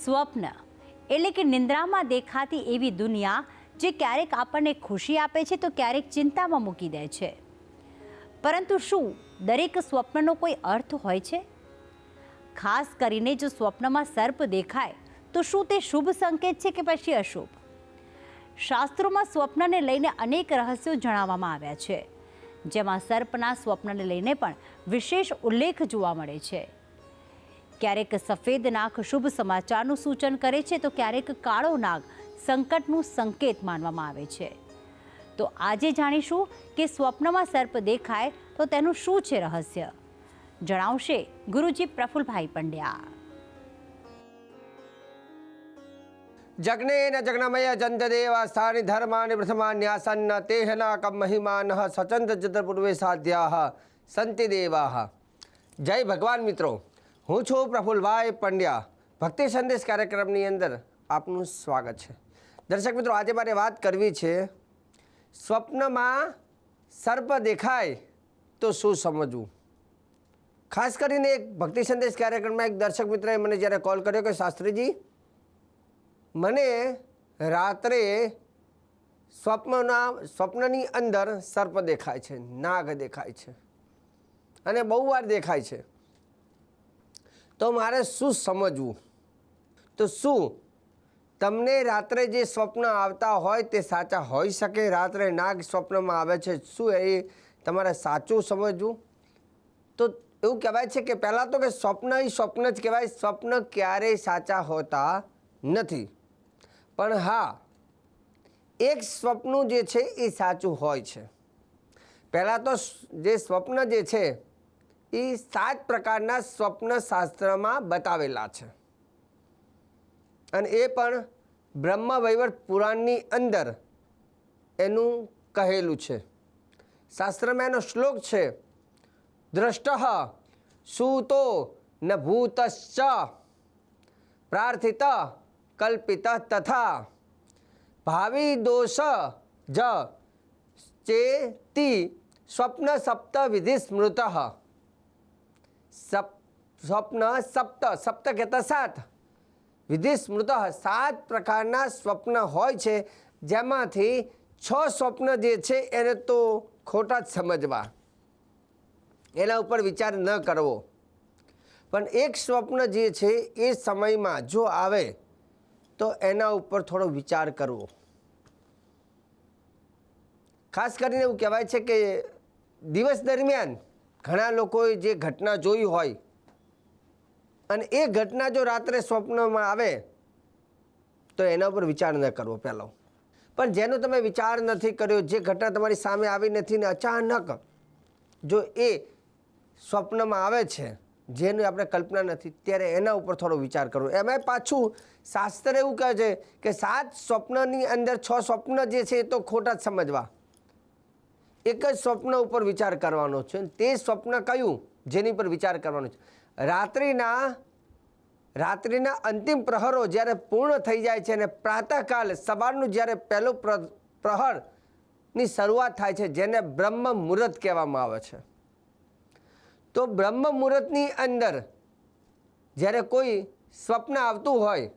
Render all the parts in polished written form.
સ્વપ્ન એટલે કે નિંદ્રામાં દેખાતી એવી દુનિયા જે ક્યારેક આપણને ખુશી આપે છે તો ક્યારેક ચિંતામાં મૂકી દે છે. પરંતુ શું દરેક સ્વપ્નનો કોઈ અર્થ હોય છે? ખાસ કરીને જો સ્વપ્નમાં સર્પ દેખાય તો શું તે શુભ સંકેત છે કે પછી અશુભ? શાસ્ત્રોમાં સ્વપ્નને લઈને અનેક રહસ્યો જણાવવામાં આવ્યા છે, જેમાં સર્પના સ્વપ્નને લઈને પણ વિશેષ ઉલ્લેખ જોવા મળે છે. ક્યારેક સફેદ નાગ શુભ સમાચારનું સૂચન કરે છે તો ક્યારેક કાળો નાગ સંકટનું સંકેત માનવામાં આવે છે. તો આજે જાણીશું કે સ્વપ્નમાં સર્પ દેખાય તો તેનું શું છે રહસ્ય, જણાવશે ગુરુજી પ્રફુલભાઈ પંડ્યા. જગ્નેન જગ્નમય જંતદેવા સ્થાનિ ધર્માનિ પ્રથમાન્યાસન્ન તેહના કમ મહિમાનઃ સ્વચંદ ચતુર્પૂર્વે સાધ્યાઃ સંતિ દેવાઃ. જય ભગવાન મિત્રો, હું છું પ્રફુલભાઈ પંડ્યા. ભક્તિ સંદેશ કાર્યક્રમની અંદર આપનું સ્વાગત છે. દર્શક મિત્રો, આજે મારે વાત કરવી છે, સ્વપ્નમાં સર્પ દેખાય તો શું સમજવું. ખાસ કરીને એક ભક્તિ સંદેશ કાર્યક્રમમાં એક દર્શક મિત્રએ મને જ્યારે કોલ કર્યો કે શાસ્ત્રીજી, મને રાત્રે સ્વપ્નની અંદર સર્પ દેખાય છે, નાગ દેખાય છે અને બહુ વાર દેખાય છે, તો મારે શું સમજવું? તો શું તમને રાત્રે જે સ્વપ્ન આવતા હોય તે સાચા હોઈ શકે? રાત્રે નાગ સ્વપ્નમાં આવે છે, શું એ તમારે સાચું સમજવું? તો એવું કહેવાય છે કે પહેલાં તો કે સ્વપ્ન એ સ્વપ્ન જ કહેવાય. સ્વપ્ન ક્યારેય સાચા હોતા નથી. પણ હા, એક સ્વપ્ન જે છે એ સાચું હોય છે. પહેલાં તો જે સ્વપ્ન જે છે એ 7 પ્રકારના સ્વપ્ન શાસ્ત્રમાં બતાવેલા છે અને એ પણ બ્રહ્મ વૈવર્ત પુરાણની અંદર એનું કહેલું છે. શાસ્ત્રમાં એનો શ્લોક છે, દ્રષ્ટઃ સૂતો ન ભૂતશ્ચ પ્રાર્થિત કલ્પિત તથા ભાવિ દોષ જ ચેતી સ્વપ્ન સપ્ત વિધિ સ્મૃત. સ્વપ્ન સપ્ત કહેતા 7, વિધિ સ્મૃત 7 પ્રકારના સ્વપ્ન હોય છે, જેમાંથી 6 સ્વપ્ન જે છે એને તો ખોટા જ સમજવા, એના ઉપર વિચાર ન કરવો. પણ એક સ્વપ્ન જે છે એ સમયમાં જો આવે તો એના ઉપર થોડો વિચાર કરવો. ખાસ કરીને એવું કહેવાય છે કે દિવસ દરમિયાન ઘણા લોકોએ જે ઘટના જોઈ હોય અને એ ઘટના જો રાત્રે સ્વપ્નમાં આવે તો એના ઉપર વિચાર ન કરવો પહેલો. પણ જેનો તમે વિચાર નથી કર્યો, જે ઘટના તમારી સામે આવી નથી ને અચાનક જો એ સ્વપ્નમાં આવે છે, જેની આપણે કલ્પના નથી, ત્યારે એના ઉપર થોડો વિચાર કરવો. એમાં પાછું શાસ્ત્ર એવું કહે છે કે 7 સ્વપ્નની અંદર 6 સ્વપ્ન જે છે એ તો ખોટા જ સમજવા. એક જ સ્વપ્ન ઉપર વિચાર કરવાનો છે. તે સ્વપ્ન કયું જેની પર વિચાર કરવાનો છે? રાત્રિના અંતિમ પ્રહરો જ્યારે પૂર્ણ થઈ જાય છે અને પ્રાતઃકાલ સવારનું જ્યારે પહેલો પ્રહરની શરૂઆત થાય છે, જેને બ્રહ્મ મુહૂર્ત કહેવામાં આવે છે. તો બ્રહ્મ મુહૂર્તની અંદર જ્યારે કોઈ સ્વપ્ન આવતું હોય,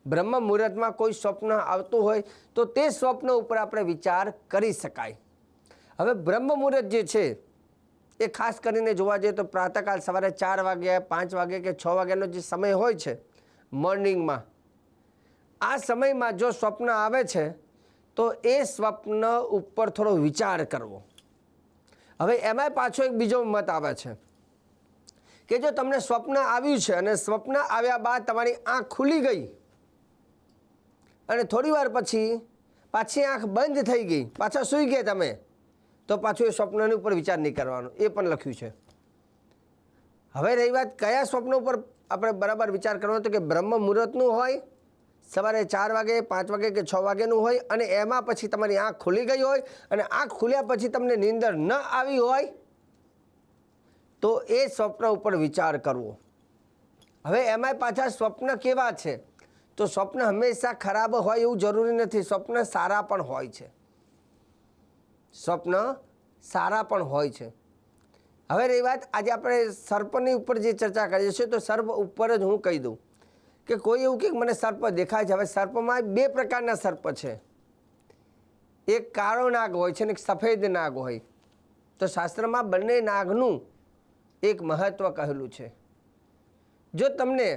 બ્રહ્મ મુહૂર્તમાં કોઈ સ્વપ્ન આવતું હોય તો તે સ્વપ્ન ઉપર આપણે વિચાર કરી શકાય. હવે બ્રહ્મ મુહૂર્ત જે છે એ ખાસ કરીને જોવા જઈએ તો પ્રાતઃકાલ સવારે 4 વાગ્યા, 5 વાગે કે 6 વાગ્યાનો જે સમય હોય છે મોર્નિંગમાં, આ સમયમાં જો સ્વપ્ન આવે છે તો એ સ્વપ્ન ઉપર થોડો વિચાર કરવો. હવે એમાંય પાછો એક બીજો મત આવે છે કે જો તમને સ્વપ્ન આવ્યું છે અને સ્વપ્ન આવ્યા બાદ તમારી આંખ ખુલી ગઈ અને થોડી વાર પછી પાછી આંખ બંધ થઈ ગઈ, પાછા સૂઈ ગયા તમે, તો પાછું એ સ્વપ્નની ઉપર વિચાર નહીં કરવાનો. એ પણ લખ્યું છે. હવે રહી વાત કયા સ્વપ્ન ઉપર આપણે બરાબર વિચાર કરવાનો, તો કે બ્રહ્મ મુહૂર્તનું હોય, સવારે 4 વાગે, 5 વાગે કે 6 વાગ્યાનું હોય અને એમાં પછી તમારી આંખ ખુલી ગઈ હોય અને આંખ ખુલ્યા પછી તમને નીંદર ન આવી હોય તો એ સ્વપ્ન ઉપર વિચાર કરવો. હવે એમાંય પાછા સ્વપ્ન કેવા છે? તો સ્વપ્ન હંમેશા ખરાબ હોય એવું જરૂરી નથી. સ્વપ્ન સારા પણ હોય છે. સ્વપ્ન સારા પણ હોય છે. હવે રહી વાત આજે આપણે સર્પની ઉપર જે ચર્ચા કરીએ છીએ, તો સર્પ ઉપર જ હું કહી દઉં કે કોઈ એવું કે મને સર્પ દેખાય છે. હવે સર્પમાં બે પ્રકારના સર્પ છે, એક કાળો નાગ હોય છે અને એક સફેદ નાગ હોય. તો શાસ્ત્રમાં બંને નાગનું એક મહત્વ કહેલું છે. જો તમને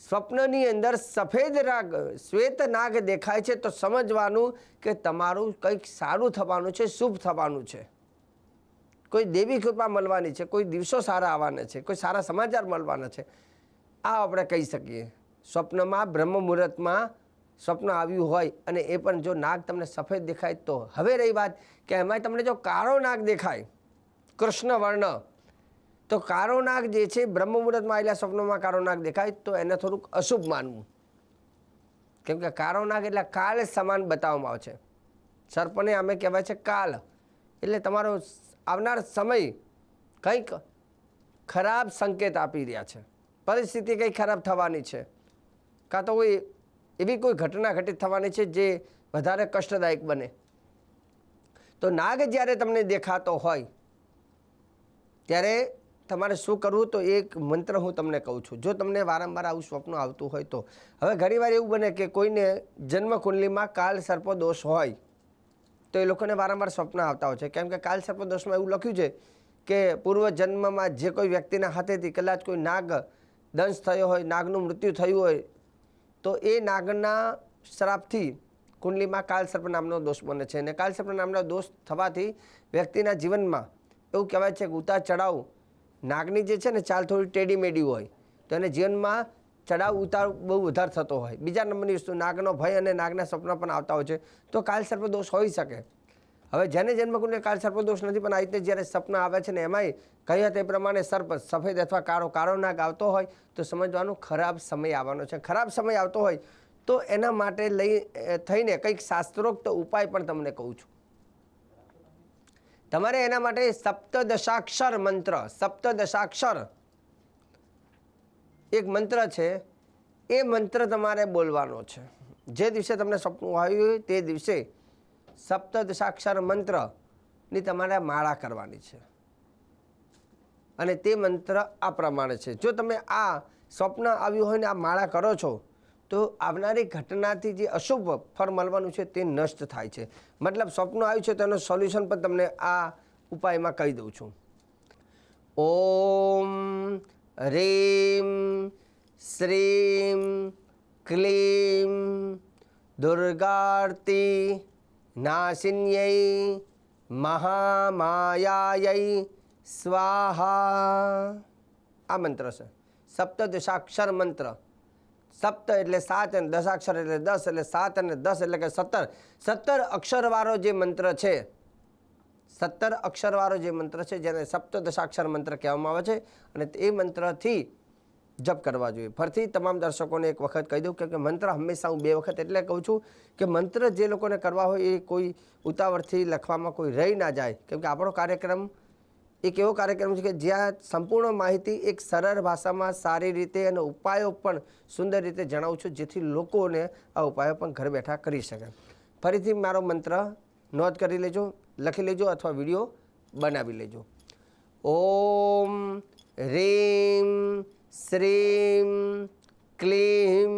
સ્વપ્નની અંદર સફેદ નાગ શ્વેત નાગ દેખાય છે તો સમજવાનું કે તમારું કંઈક સારું થવાનું છે, શુભ થવાનું છે, કોઈ દેવી કૃપા મળવાની છે, કોઈ દિવસો સારા આવવાના છે, કોઈ સારા સમાચાર મળવાના છે. આ આપણે કહી શકીએ. સ્વપ્નમાં બ્રહ્મ મુહૂર્તમાં સ્વપ્ન આવ્યું હોય અને એ પણ જો નાગ તમને સફેદ દેખાય તો. હવે રહી વાત કે એમાં તમને જો કાળો નાગ દેખાય, કૃષ્ણ વર્ણ, તો કાળો નાગ જે છે બ્રહ્મ મુહૂર્તમાં આવેલા સ્વપ્નમાં કાળો નાગ દેખાય તો એને થોડુંક અશુભ માનવું. કેમ કે કાળો નાગ એટલે કાળ સમાન બતાવવામાં આવે છે. સર્પને અમે કહેવાય છે કાળ, એટલે તમારો આવનાર સમય કંઈક ખરાબ સંકેત આપી રહ્યા છે, પરિસ્થિતિ કંઈક ખરાબ થવાની છે, કાં તો કોઈ એવી કોઈ ઘટના ઘટિત થવાની છે જે વધારે કષ્ટદાયક બને. તો નાગ જ્યારે તમને દેખાતો હોય ત્યારે તમારે શું કરવું, તો એક મંત્ર હું તમને કહું છું. જો તમને વારંવાર આવું સ્વપ્ન આવતું હોય તો. હવે ઘણીવાર એવું બને કે કોઈને જન્મકુંડલીમાં કાળ સર્પ દોષ હોય તો એ લોકોને વારંવાર સ્વપ્ન આવતા હોય છે. કેમ કે કાળ સર્પ દોષમાં એવું લખ્યું છે કે પૂર્વ જન્મમાં જે કોઈ વ્યક્તિના હાથેથી કદાચ કોઈ નાગ દંશ થયો હોય, નાગનું મૃત્યુ થયું હોય, તો એ નાગના શ્રાપથી કુંડલીમાં કાળસર્પ નામનો દોષ બને છે. અને કાળસર્પ નામનો દોષ થવાથી વ્યક્તિના જીવનમાં એવું કહેવાય છે કે ઉતાર ચઢાવ, નાગની જે છે ને ચાલ થોડી ટેડી મેડી હોય તો એને જીવનમાં ચઢાવ ઉતાર બહુ વધારે થતો હોય. બીજા નંબરની વસ્તુ નાગનો ભય અને નાગના સપના પણ આવતા હોય છે, તો કાળસર્પ દોષ હોઈ શકે. હવે જેને જન્મકુંડલે કાળસર્પ દોષ નથી પણ આ રીતે જ્યારે સપના આવે છે ને એમાંય કહ્યા તે પ્રમાણે સર્પ સફેદ અથવા કાળો નાગ આવતો હોય તો સમજવાનું ખરાબ સમય આવવાનો છે. ખરાબ સમય આવતો હોય તો એના માટે થઈને કંઈક શાસ્ત્રોક્ત ઉપાય પણ તમને કહું છું. તમારે એના માટે સપ્તદશાક્ષર મંત્ર, સપ્તદશાક્ષર એક મંત્ર છે, એ મંત્ર તમારે બોલવાનો છે. જે દિવસે તમને સપનું આવ્યું હોય તે દિવસે સપ્તદશાક્ષર મંત્રની તમારે માળા કરવાની છે. અને તે મંત્ર આ પ્રમાણે છે. જો તમે આ સ્વપ્ન આવ્યું હોય ને આ માળા કરો છો તો આવનારી ઘટનાથી જે અશુભ ફળ મળવાનું છે તે નષ્ટ થાય છે. મતલબ સ્વપ્ન આવ્યું છે તો એનું સોલ્યુશન પણ તમને આ ઉપાયમાં કહી દઉં છું. ઓમ રીમ શ્રીમ ક્લીમ દુર્ગાર્તી નાશિન્યૈ મહામાયાयै સ્વાહા. આ મંત્ર છે સપ્તદશાક્ષર મંત્ર. સપ્ત એટલે 7 અને દશાક્ષર એટલે 10 એટલે 7 અને 10 એટલે કે 17. 17 અક્ષરવાળો જે મંત્ર છે, 17 અક્ષરવાળો જે મંત્ર છે જેને સપ્તદશાક્ષર મંત્ર કહેવામાં આવે છે અને એ મંત્રથી જપ કરવા જોઈએ. ફરીથી તમામ દર્શકોને એક વખત કહી દઉં કે મંત્ર હંમેશા હું 2 વખત એટલે કહું છું કે મંત્ર જે લોકોને કરવા હોય એ કોઈ ઉતાવળથી લખવામાં કોઈ રહી ના જાય. કેમ કે આપણો કાર્યક્રમ એક એવો કાર્યક્રમ છે કે જ્યાં સંપૂર્ણ માહિતી એક સરળ ભાષામાં સારી રીતે અને ઉપાયો પણ સુંદર રીતે જણાવું છું જેથી લોકોને આ ઉપાયો પણ ઘર બેઠા કરી શકે. ફરીથી મારો મંત્ર નોંધ કરી લેજો, લખી લેજો અથવા વિડીયો બનાવી લેજો. ઓમ રીમ શ્રીમ ક્લીમ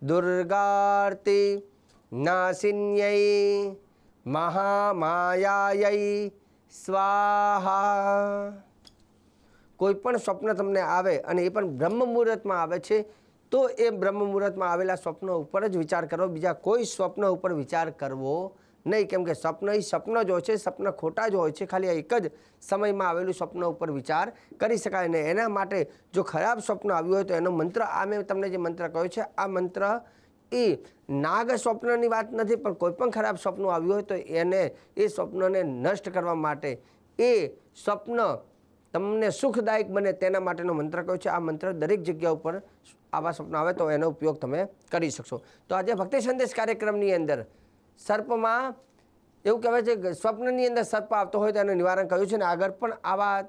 દુર્ગાર્તી નાશિન્યૈ મહામાયાयै સ્વાહા. કોઈ પણ સ્વપ્ન તમને આવે અને એ પણ બ્રહ્મ મુહૂર્તમાં આવે છે તો એ બ્રહ્મ મુહૂર્તમાં આવેલા સ્વપ્ન ઉપર જ વિચાર કરો, બીજા કોઈ સ્વપ્ન ઉપર વિચાર કરવો નહીં. કેમ કે સ્વપ્ન એ સ્વપ્ન જ હોય છે, સ્વપ્ન ખોટા જ હોય છે. ખાલી એક જ સમયમાં આવેલું સ્વપ્ન ઉપર વિચાર કરી શકાય ને એના માટે જો ખરાબ સ્વપ્ન આવ્યું હોય તો એનો મંત્ર આ મેં તમને જે મંત્ર કહ્યો છે આ મંત્ર એ નાગ સ્વપ્નની વાત નથી પણ કોઈ પણ ખરાબ સ્વપ્ન આવ્યું હોય તો એને એ સ્વપ્નને નષ્ટ કરવા માટે એ સ્વપ્ન તમને સુખદાયક બને તેના માટેનો મંત્ર કહ્યો છે. આ મંત્ર દરેક જગ્યા ઉપર આવા સ્વપ્ન આવે તો એનો ઉપયોગ તમે કરી શકશો. તો આજે ભક્તિ સંદેશ કાર્યક્રમની અંદર સર્પમાં એવું કહેવાય છે કે સ્વપ્નની અંદર સર્પ આવતો હોય તો એનું નિવારણ કહ્યું છે ને આગળ પણ આવા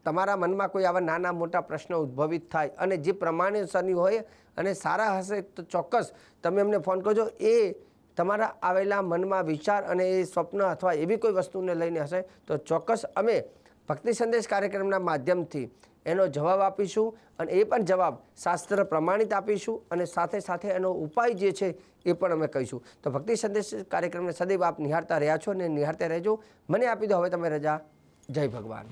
તમારા મનમાં કોઈ આવા નાના મોટા પ્રશ્નો ઉદ્ભવિત થાય અને જે પ્રમાણસરની હોય અને સારા હશે તો ચોક્કસ તમે અમને ફોન કરજો. એ તમારા આવેલા મનમાં વિચાર અને એ સ્વપ્ન અથવા એવી કોઈ વસ્તુને લઈને હશે તો ચોક્કસ અમે ભક્તિ સંદેશ કાર્યક્રમના માધ્યમથી એનો જવાબ આપીશું અને એ પણ જવાબ શાસ્ત્ર પ્રમાણિત આપીશું અને સાથે સાથે એનો ઉપાય જે છે એ પણ અમે કહીશું. તો ભક્તિ સંદેશ કાર્યક્રમને સદૈવ આપ નિહાળતા રહ્યા છો અને નિહાળતા રહેજો. મને આપી દો હવે તમે રજા. જય ભગવાન.